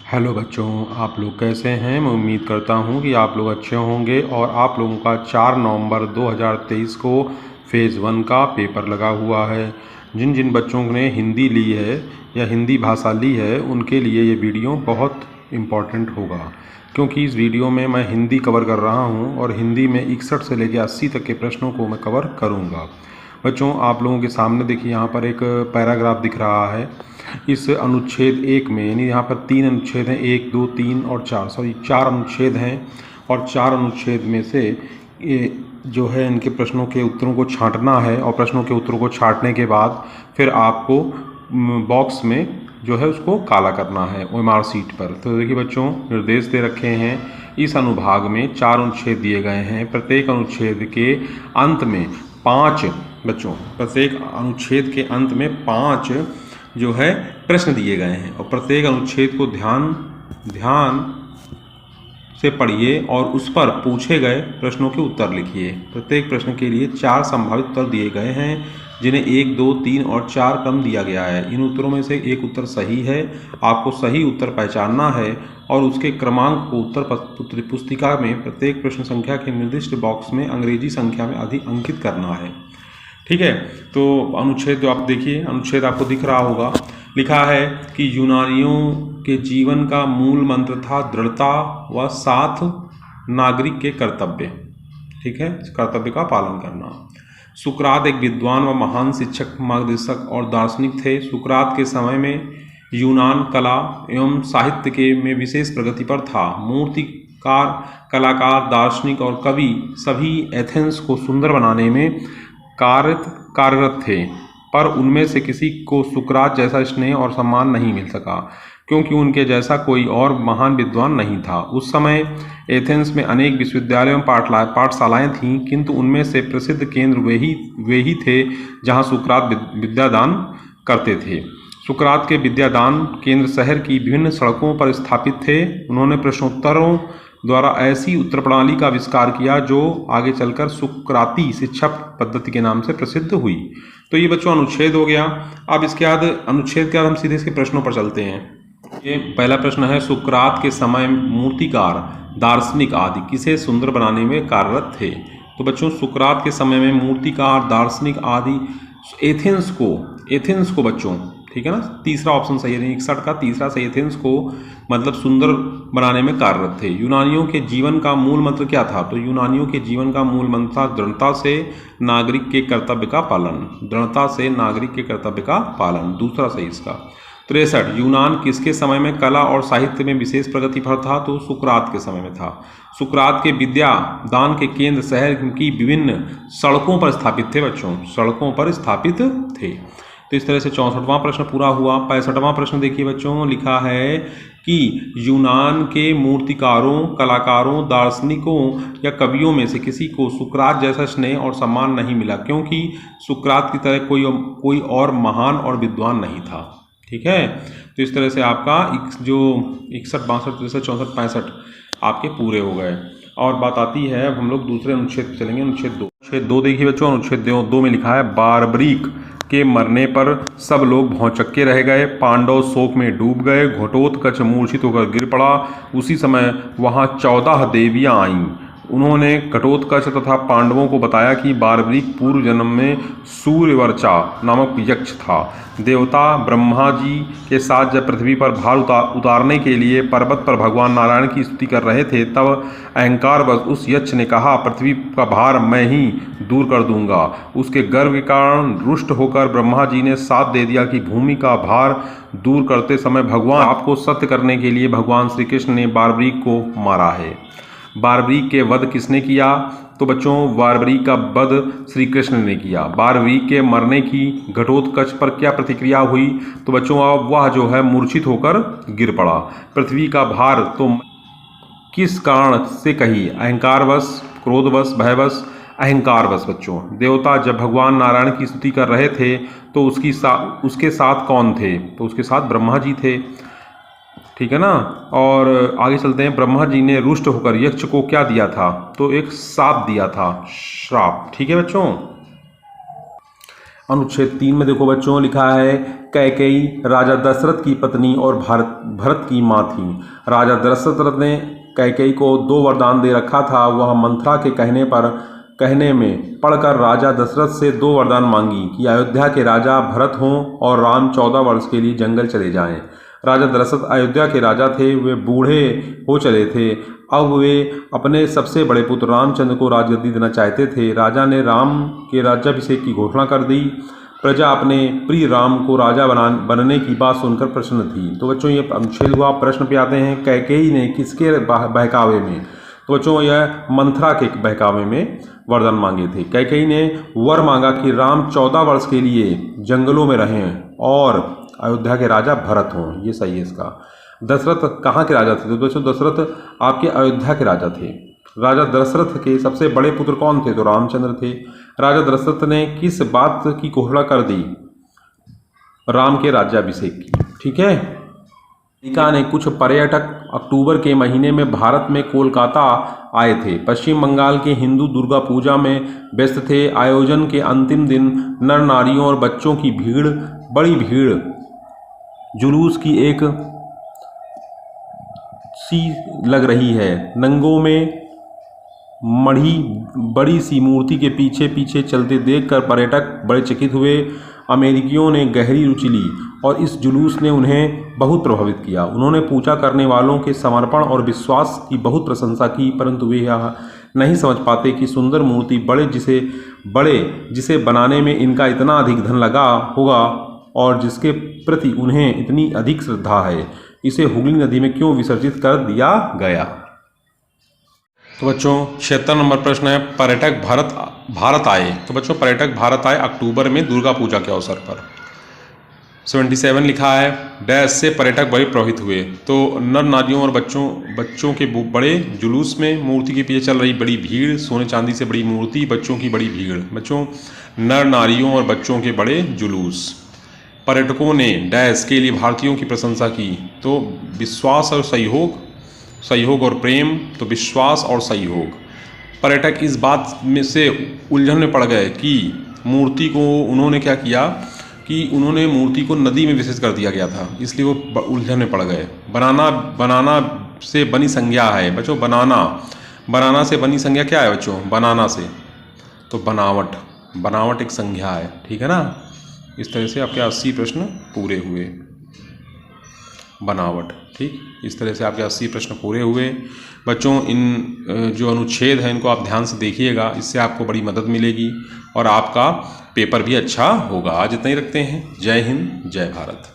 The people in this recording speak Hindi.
हेलो बच्चों, आप लोग कैसे हैं। मैं उम्मीद करता हूं कि आप लोग अच्छे होंगे। और आप लोगों का 4 नवंबर 2023 को फ़ेज़ 1 का पेपर लगा हुआ है। जिन जिन बच्चों ने हिंदी ली है या हिंदी भाषा ली है उनके लिए ये वीडियो बहुत इम्पॉर्टेंट होगा, क्योंकि इस वीडियो में मैं हिंदी कवर कर रहा हूं और हिंदी में 61 से लेकर 80 तक के प्रश्नों को मैं कवर करूंगा। बच्चों, आप लोगों के सामने देखिए, यहाँ पर एक पैराग्राफ दिख रहा है। इस अनुच्छेद 1 में, यानी यहाँ पर 3 अनुच्छेद हैं, 1, 2, 3 और 4, सॉरी 4 अनुच्छेद हैं। और 4 अनुच्छेद में से ये जो है इनके प्रश्नों के उत्तरों को छांटना है, और प्रश्नों के उत्तरों को छांटने के बाद फिर आपको बॉक्स में जो है उसको काला करना है OMR सीट पर। तो देखिए बच्चों, निर्देश दे रखे हैं। इस अनुभाग में 4 अनुच्छेद दिए गए हैं। प्रत्येक अनुच्छेद के अंत में 5 बच्चों, प्रत्येक अनुच्छेद के अंत में 5 जो है प्रश्न दिए गए हैं, और प्रत्येक अनुच्छेद को ध्यान से पढ़िए और उस पर पूछे गए प्रश्नों के उत्तर लिखिए। प्रत्येक प्रश्न के लिए 4 संभावित उत्तर दिए गए हैं, जिन्हें 1, 2, 3 और 4 क्रम दिया गया है। इन उत्तरों में से एक उत्तर सही है। आपको सही उत्तर पहचानना है और उसके क्रमांक को उत्तर पुस्तिका में प्रत्येक प्रश्न संख्या के निर्दिष्ट बॉक्स में अंग्रेजी संख्या में अंकित करना है। ठीक है, तो अनुच्छेद जो आप देखिए, अनुच्छेद आपको दिख रहा होगा। लिखा है कि यूनानियों के जीवन का मूल मंत्र था दृढ़ता व साथ नागरिक के कर्तव्य। ठीक है, कर्तव्य का पालन करना। सुकरात एक विद्वान व महान शिक्षक, मार्गदर्शक और दार्शनिक थे। सुकरात के समय में यूनान कला एवं साहित्य के में विशेष प्रगति पर था। मूर्तिकार, कलाकार, दार्शनिक और कवि सभी एथेंस को सुंदर बनाने में कार्यरत थे, पर उनमें से किसी को सुकरात जैसा स्नेह और सम्मान नहीं मिल सका, क्योंकि उनके जैसा कोई और महान विद्वान नहीं था। उस समय एथेंस में अनेक विश्वविद्यालय एवं पाठशालाएं थीं, किंतु उनमें से प्रसिद्ध केंद्र वे ही थे जहां सुकरात विद्यादान करते थे। सुकरात के विद्यादान केंद्र शहर की विभिन्न सड़कों पर स्थापित थे। उन्होंने प्रश्नोत्तरों द्वारा ऐसी उत्तर प्रणाली का आविष्कार किया जो आगे चलकर सुकराती शिक्षा पद्धति के नाम से प्रसिद्ध हुई। तो ये बच्चों अनुच्छेद हो गया। अब इसके बाद अनुच्छेद के बाद हम सीधे इसके प्रश्नों पर चलते हैं। ये पहला प्रश्न है, सुकरात के समय मूर्तिकार, दार्शनिक आदि किसे सुंदर बनाने में कार्यरत थे। तो बच्चों, सुकरात के समय में मूर्तिकार, दार्शनिक आदि एथेंस को बच्चों, ठीक है ना, तीसरा ऑप्शन सही है, 61 का तीसरा सही, एथेंस को मतलब सुंदर बनाने में कार्यरत थे। यूनानियों के जीवन का मूल मंत्र क्या था। तो यूनानियों के जीवन का मूल मंत्र था दृढ़ता से नागरिक के कर्तव्य का पालन। दृढ़ता से नागरिक के कर्तव्य का पालन, दूसरा सही इसका। 63, यूनान किसके समय में कला और साहित्य में विशेष प्रगति पर था। तो सुकरात के समय में था। सुकरात के विद्या दान के केंद्र शहर की विभिन्न सड़कों पर स्थापित थे बच्चों, सड़कों पर स्थापित थे। तो इस तरह से 64वां प्रश्न पूरा हुआ। 65वां प्रश्न देखिए बच्चों, लिखा है कि यूनान के मूर्तिकारों, कलाकारों, दार्शनिकों या कवियों में से किसी को सुकरात जैसा स्नेह और सम्मान नहीं मिला, क्योंकि सुकरात की तरह कोई और महान और विद्वान नहीं था। ठीक है, तो इस तरह से आपका जो 61, 62, 63, 64, 65 आपके पूरे हो गए। और बात आती है, अब हम लोग दूसरे अनुच्छेद पर चलेंगे, अनुच्छेद 2। अनुच्छेद 2 देखिए बच्चों, अनुच्छेद 2 में लिखा है, बारबरीक के मरने पर सब लोग भौचक्के रह गए। पांडव शोक में डूब गए। घटोत्कच मूर्छित होकर गिर पड़ा। उसी समय वहां 14 देवियां आईं। उन्होंने घटोत्कच तथा पांडवों को बताया कि बारबरीक पूर्व जन्म में सूर्यवर्चा नामक यक्ष था। देवता ब्रह्मा जी के साथ जब पृथ्वी पर भार उतारने के लिए पर्वत पर भगवान नारायण की स्तुति कर रहे थे, तब अहंकारवश उस यक्ष ने कहा, पृथ्वी का भार मैं ही दूर कर दूंगा। उसके गर्व के कारण रुष्ट होकर ब्रह्मा जी ने साथ दे दिया कि भूमि का भार दूर करते समय भगवान आपको सत्य करने के लिए भगवान श्री कृष्ण ने बारबरीक को मारा है। बारबरीक के वध किसने किया। तो बच्चों, बारबरीक का वध श्री कृष्ण ने किया। बारबरीक के मरने की घटोत्कच पर क्या प्रतिक्रिया हुई। तो बच्चों, वह जो है मूर्छित होकर गिर पड़ा। पृथ्वी का भार तो किस कारण से कही। अहंकारवश, क्रोधवश, भयवश। अहंकारवश बच्चों। देवता जब भगवान नारायण की स्तुति कर रहे थे तो उसके साथ कौन थे। तो उसके साथ ब्रह्मा जी थे। ठीक है ना। और आगे चलते हैं। ब्रह्मा जी ने रुष्ट होकर यक्ष को क्या दिया था। तो एक श्राप दिया था, श्राप। ठीक है बच्चों। अनुच्छेद 3 में देखो बच्चों लिखा है, कैकेयी राजा दशरथ की पत्नी और भरत की माँ थी। राजा दशरथ ने कैकेयी को 2 वरदान दे रखा था। वह मंथरा के कहने में पढ़कर राजा दशरथ से 2 वरदान मांगी कि अयोध्या के राजा भरत हों और राम 14 वर्ष के लिए जंगल चले जाएं। राजा दशरथ अयोध्या के राजा थे, वे बूढ़े हो चले थे। अब वे अपने सबसे बड़े पुत्र रामचंद्र को राजगद्दी देना चाहते थे। राजा ने राम के राज्याभिषेक की घोषणा कर दी। प्रजा अपने प्रिय राम को राजा बनने की बात सुनकर प्रसन्न थी। तो बच्चों ये अनुच्छेद हुआ। प्रश्न पे आते हैं, कैकेयी ने किसके बहकावे में? तो बच्चों यह मंथरा के बहकावे में वरदान मांगे थे। कैकेयी ने वर मांगा कि राम 14 वर्ष के लिए जंगलों में रहें और अयोध्या के राजा भरत हों। ये सही है इसका। दशरथ कहाँ के राजा थे? तो दोस्तों दशरथ आपके अयोध्या के राजा थे। राजा दशरथ के सबसे बड़े पुत्र कौन थे? तो रामचंद्र थे। राजा दशरथ ने किस बात की घोषणा कर दी? राम के राज्याभिषेक की। ठीक है। अमेरिका ने कुछ पर्यटक अक्टूबर के महीने में भारत में कोलकाता आए थे। पश्चिम बंगाल के हिंदू दुर्गा पूजा में व्यस्त थे। आयोजन के अंतिम दिन नर नारियों और बच्चों की बड़ी भीड़ जुलूस की एक सी लग रही है। नंगों में मढ़ी बड़ी सी मूर्ति के पीछे पीछे चलते देखकर पर्यटक बड़े चकित हुए। अमेरिकियों ने गहरी रुचि ली और इस जुलूस ने उन्हें बहुत प्रभावित किया। उन्होंने पूजा करने वालों के समर्पण और विश्वास की बहुत प्रशंसा की, परंतु वे यह नहीं समझ पाते कि सुंदर मूर्ति जिसे बनाने में इनका इतना अधिक धन लगा होगा और जिसके प्रति उन्हें इतनी अधिक श्रद्धा है, इसे हुगली नदी में क्यों विसर्जित कर दिया गया? तो बच्चों 76 नंबर प्रश्न है, पर्यटक भारत आए। तो बच्चों पर्यटक भारत आए अक्टूबर में दुर्गा पूजा के अवसर पर। 77 लिखा है, डैश से पर्यटक बड़े प्रभावित हुए। तो नर नारियों और बच्चों के बड़े जुलूस में मूर्ति के पीछे चल रही बड़ी भीड़, सोने चांदी से बड़ी मूर्ति, बच्चों की बड़ी भीड़। बच्चों नर नारियों और बच्चों के बड़े जुलूस। पर्यटकों ने डैश के लिए भारतीयों की प्रशंसा की। तो विश्वास और सहयोग और प्रेम। तो विश्वास और सहयोग। पर्यटक इस बात में से उलझन में पड़ गए कि मूर्ति को उन्होंने क्या किया कि उन्होंने मूर्ति को नदी में विसर्जित कर दिया गया था, इसलिए वो उलझन में पड़ गए। बनाना से बनी संज्ञा है बच्चों। बनाना से बनी संज्ञा क्या है बच्चों? बनाना से। तो बनावट एक संज्ञा है। ठीक है ना। इस तरह से आपके 80 प्रश्न पूरे हुए। बनावट। ठीक, इस तरह से आपके 80 प्रश्न पूरे हुए। बच्चों इन जो अनुच्छेद हैं इनको आप ध्यान से देखिएगा, इससे आपको बड़ी मदद मिलेगी और आपका पेपर भी अच्छा होगा। आज इतना ही रखते हैं। जय हिंद, जय भारत।